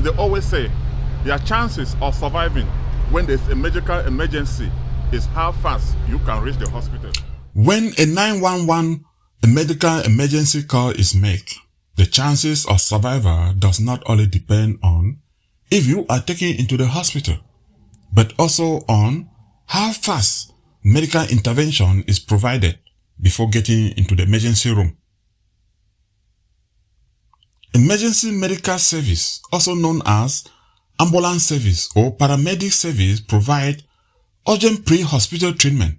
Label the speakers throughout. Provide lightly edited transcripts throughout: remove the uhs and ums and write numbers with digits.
Speaker 1: they always say, your chances of surviving when there's a medical emergency is how fast you can reach the hospital.
Speaker 2: When a 911 a medical emergency call is made, the chances of survival does not only depend on if you are taken into the hospital, but also on how fast medical intervention is provided before getting into the emergency room. Emergency medical service, also known as ambulance service or paramedic service, provide urgent pre-hospital treatment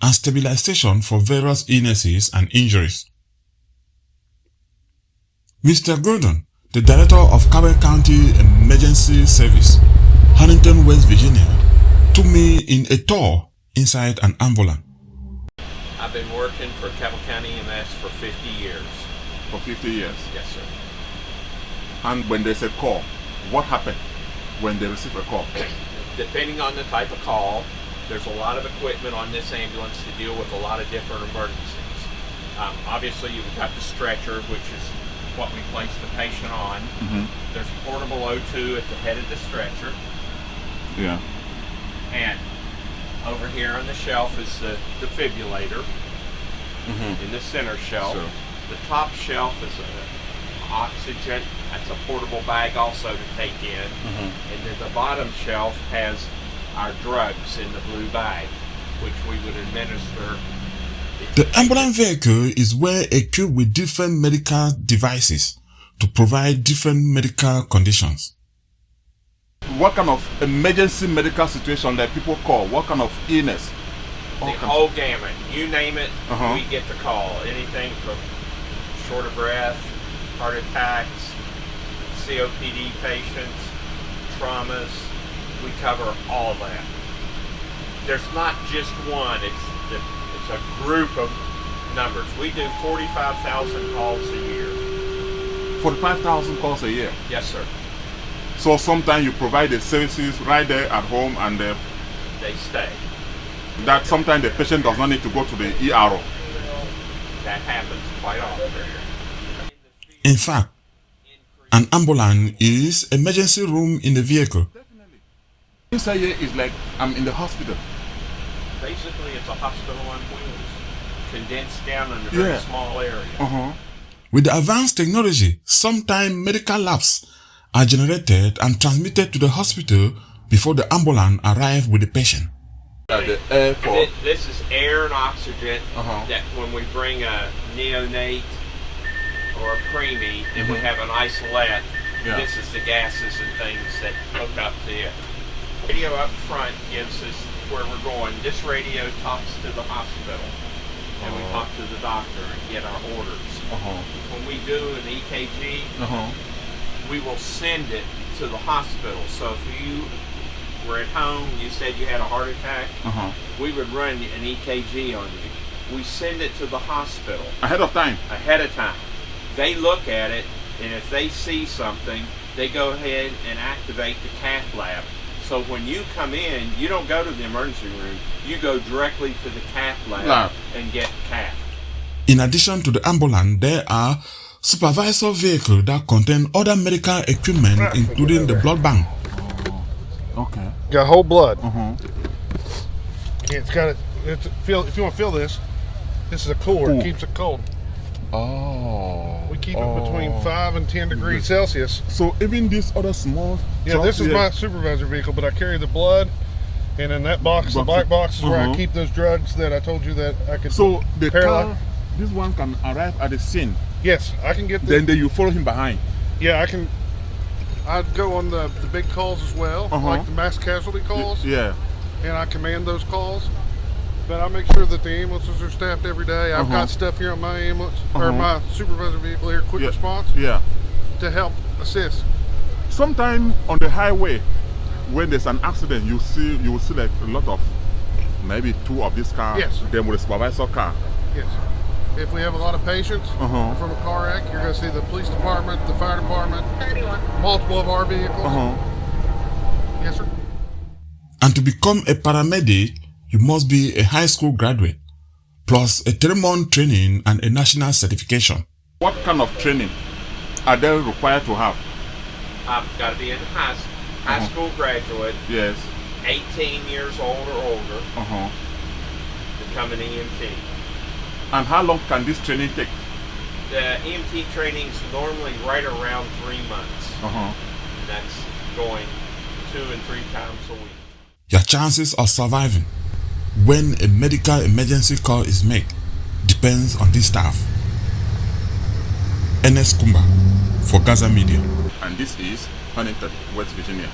Speaker 2: and stabilization for various illnesses and injuries. Mr. Gordon, the director of Cabell County Emergency Service, Huntington, West Virginia, took me in a tour inside an ambulance.
Speaker 3: I've been working for Cabell County EMS for 50 years.
Speaker 1: For 50 years?
Speaker 3: Yes, sir.
Speaker 1: And when there's a call, what happened when they receive a call?
Speaker 3: Depending on the type of call, there's a lot of equipment on this ambulance to deal with a lot of different emergencies. Obviously, you've got the stretcher, which is what we place the patient on. There's portable O2 at the head of the stretcher.
Speaker 1: Yeah.
Speaker 3: And over here on the shelf is the defibrillator in the center shelf.
Speaker 1: Sure.
Speaker 3: The top shelf is oxygen. That's a portable bag also to take in. And then the bottom shelf has our drugs in the blue bag, which we would administer.
Speaker 2: The ambulance vehicle is well equipped with different medical devices to provide different medical conditions.
Speaker 1: What kind of emergency medical situation that people call? What kind of illness?
Speaker 3: The whole gamut. You name it, we get the call. Anything from short of breath, heart attacks, COPD patients, traumas. We cover all of that. There's not just one. It's a group of numbers. We do 45,000 calls a year.
Speaker 1: 45,000 calls a year?
Speaker 3: Yes, sir.
Speaker 1: So sometimes you provide the services right there at home and
Speaker 3: they stay.
Speaker 1: That sometimes the patient does not need to go to the ER.
Speaker 3: That happens quite often.
Speaker 2: In fact, an ambulance is emergency room in the vehicle.
Speaker 1: Inside here is like I'm in the hospital.
Speaker 3: Basically, it's a hospital on wheels, condensed down in a very small area.
Speaker 2: With the advanced technology, sometimes medical labs are generated and transmitted to the hospital before the ambulance arrives with the patient.
Speaker 1: The air for
Speaker 3: this is air and oxygen. That when we bring a neonate or a preemie, then we have an isolate. This is the gases and things that hook up to it. Radio up front gives us where we're going. This radio talks to the hospital, and we talk to the doctor and get our orders. When we do an EKG, we will send it to the hospital. So if you were at home, you said you had a heart attack, we would run an EKG on you. We send it to the hospital.
Speaker 1: Ahead of time?
Speaker 3: Ahead of time. They look at it, and if they see something, they go ahead and activate the cath lab. So when you come in, you don't go to the emergency room, you go directly to the cath lab and get cath.
Speaker 2: In addition to the ambulance, there are supervisor vehicles that contain other medical equipment, including the blood bank.
Speaker 1: Okay.
Speaker 4: Got whole blood. It's got if you want to feel this is a cooler. It keeps it cold. We keep it between 5 and 10 degrees Celsius.
Speaker 1: So even this other small
Speaker 4: this is my supervisor vehicle, but I carry the blood, and in that box, the black box, is where I keep those drugs that I told you that I could.
Speaker 1: So the car, this one can arrive at the scene.
Speaker 4: Yes, I can get the.
Speaker 1: Then you follow him behind.
Speaker 4: Yeah, I can. I'd go on the big calls as well, like the mass casualty calls.
Speaker 1: Yeah.
Speaker 4: And I command those calls. But I make sure that the ambulances are staffed every day. I've got stuff here on my ambulance, or my supervisor vehicle here, quick response, to help assist.
Speaker 1: Sometime on the highway, when there's an accident, you will see like a lot of, maybe 2 of these cars. Then with a supervisor car.
Speaker 4: Yes. If we have a lot of patients from a car wreck, you're going to see the police department, the fire department, multiple of our vehicles. Yes, sir.
Speaker 2: And to become a paramedic, you must be a high school graduate, plus a 3-month training and a national certification.
Speaker 1: What kind of training are they required to have?
Speaker 3: Got to be in high school graduate.
Speaker 1: Yes.
Speaker 3: 18 years old or older. Become an EMT.
Speaker 1: And how long can this training take?
Speaker 3: The EMT training is normally right around 3 months. And that's going 2 and 3 times a week.
Speaker 2: Your chances of surviving when a medical emergency call is made depends on this staff. Ernest Kumba for Gaza Media.
Speaker 1: And this is Huntington, West Virginia.